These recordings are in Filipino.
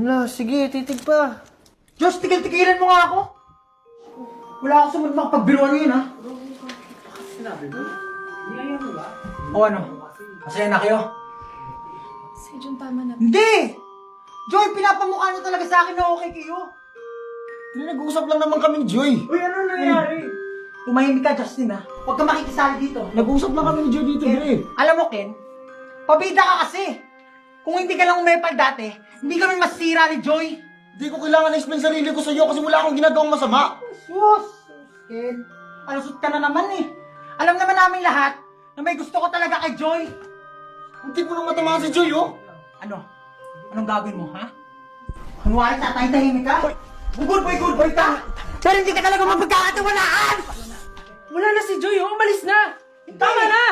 Wala, sige, titig pa. Diyos, tigil-tigilan mo nga ako. Wala ako sumunod makapagbiruan yun, ha? Sinabi mo? Hinayang mo ba? O ano? Masaya na kayo? Si John, tama na. Hindi! Joy, pinapamukha niyo talaga sa akin na okay kayo. Nag-uusap lang naman kami ni Joy. Uy, ano nangyari? Tumahimik ka, Justin, ha? Huwag ka makikisali dito. Nag-uusap lang kami ni Joy dito, Ken, Dre. alam mo, Ken, pabida ka kasi. Kung hindi ka lang umepal dati, hindi kami masira ni Joy. Hindi ko kailangan na-explain sarili ko sa'yo kasi wala akong ginagawang masama. Sus! Ken, alusot ka na naman eh. Alam naman namin lahat na may gusto ko talaga kay Joy. Hindi mo nang matamaan si Joy, oh. Ano? Anong gagawin mo, ha? Kunwari tatay-tahimik ka? Good boy ka! Pero hindi ka talaga mapagkakatiwalaan! Wala na si Joy, oh. Umalis na! Tama na!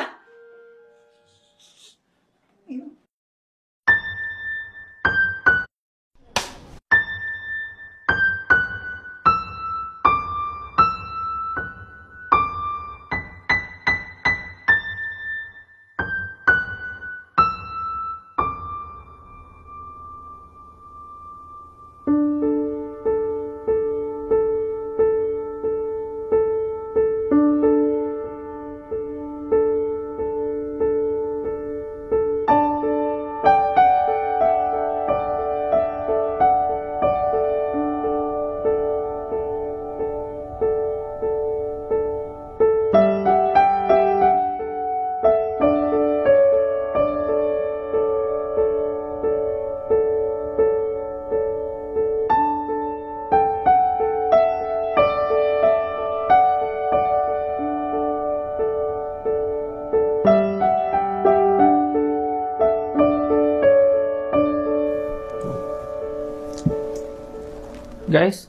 Guys,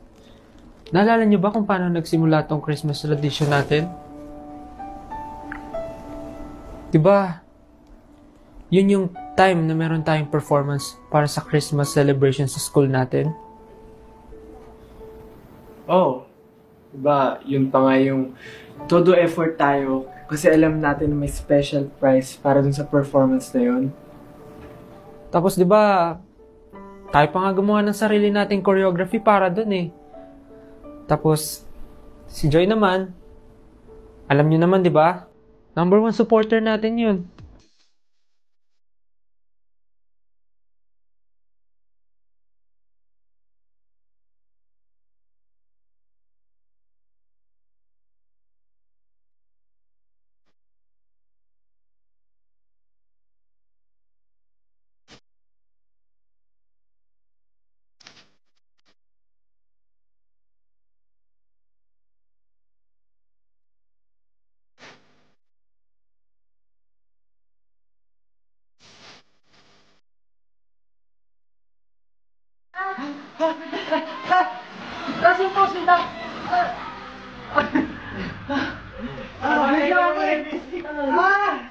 naalala niyo ba kung paano nagsimula tong Christmas tradition natin? Diba, yun yung time na meron tayong performance para sa Christmas celebration sa school natin? Oh, diba, yun pa nga yung todo effort tayo kasi alam natin na may special prize para dun sa performance na yun. Tapos diba, tayo pa nga gumawa ng sarili nating choreography para dun eh. Tapos, si Joy naman, alam niyo naman diba, number 1 supporter natin yun. Lasing po sila!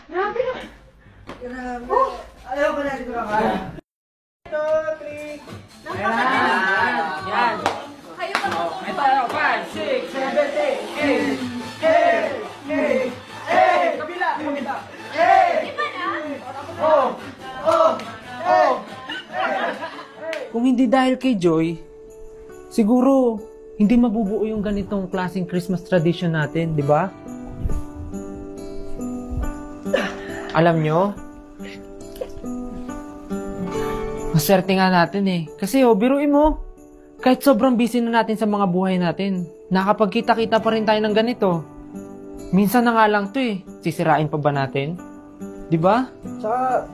Grabe na! Ayaw ko na dito ka. 2, 3. Yan! Kayo pa po. May tayo, 5, 6, 7, 8. Hey! Kabila! Hey! Di ba na? Oh! Kung hindi dahil kay Joy, siguro hindi mabubuo yung ganitong klaseng Christmas tradition natin, di ba? Alam nyo, maswerte nga natin eh. Kasi biruin mo, kahit sobrang busy na natin sa mga buhay natin, nakapagkita-kita pa rin tayo ng ganito. Minsan na nga lang to eh, sisirain pa ba natin? Di ba? Tsaka,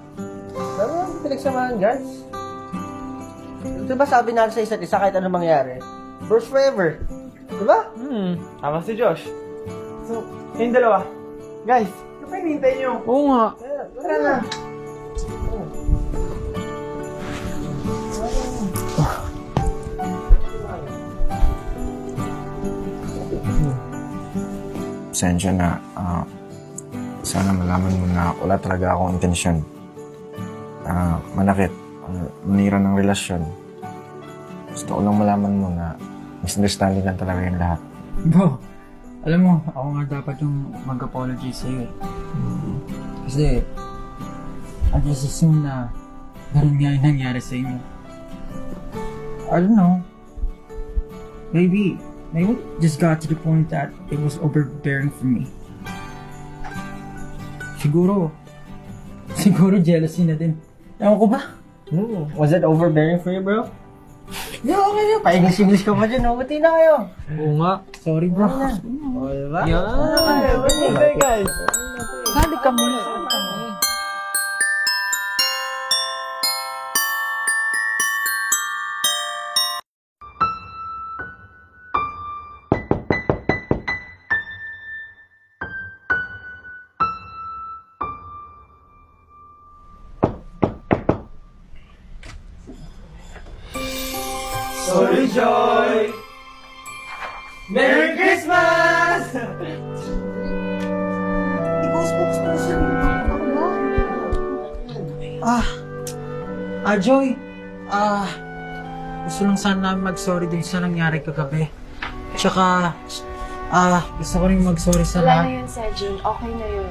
meron pinagsamahan, guys. Diba sabi natin sa isa't isa kahit anong mangyari? First forever. Diba? Tama si Josh. So, kayong dalawa. Guys, ano pa hinihintay nyo? Oo nga. Tara na. Pasensya na. Sana malaman mo na wala talaga akong intensyon. Manakit. Manira ng relasyon. Gusto ko lang malaman mo na misunderstanding lang talaga yung lahat. Bro, alam mo, ako nga dapat yung mag-apology sa'yo eh. Kasi, I just assume na ganun nga yung nangyari sa inyo. I don't know. Maybe it just got to the point that it was overbearing for me. Siguro jealousy na din. Ewan ko ba? Was it overbearing for you, bro? Hindi, okay yun. Pa-English ka pa dyan, no? Buti na kayo. Oo nga. Sorry bro. O, diba? Yan. Okay, guys. Sali ka muna. Sorry, Joy! Merry Christmas! Joy. Gusto lang sana namin mag-sorry din sa nangyari kagabi. Tsaka, gusto ko rin mag-sorry sa Wala na lahat. yun, Sejun. Okay na yun.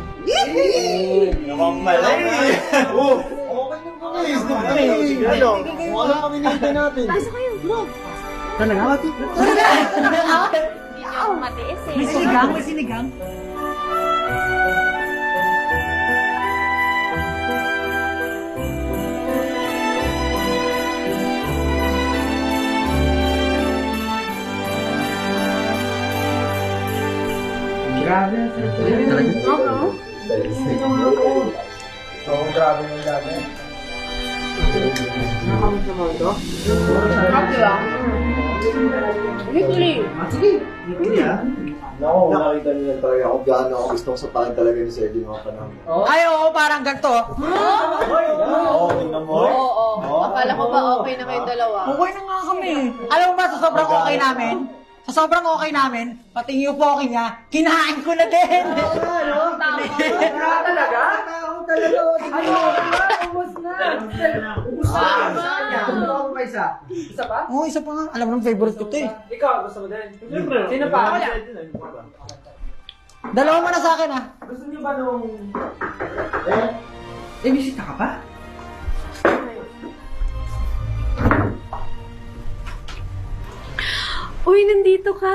Pasok kayo, bro. Hindi niyo ako matiis eh. May sinigang. Grabe. Oo, grabe yung dami. Happy lang. Weekly. Naku, nakita nila talaga kung gaano ako gusto sa pakin talaga ni Sergio mga panahon. Ay, oo, parang ganito. Oo, tingnan mo. Oo. Akala ko ba okay na kayong dalawa? Okay na nga kami. Alam mo ba, sa sobrang okay namin, pati yung poke niya, kinain ko na din. Oo, isa pa nga. Alam mo nang favorite ko ito eh. Ikaw, gusto mo din? Sino pa? Dalawa mo na sa akin ah. Gusto niyo ba nung... bisita ka pa? Uy, nandito ka.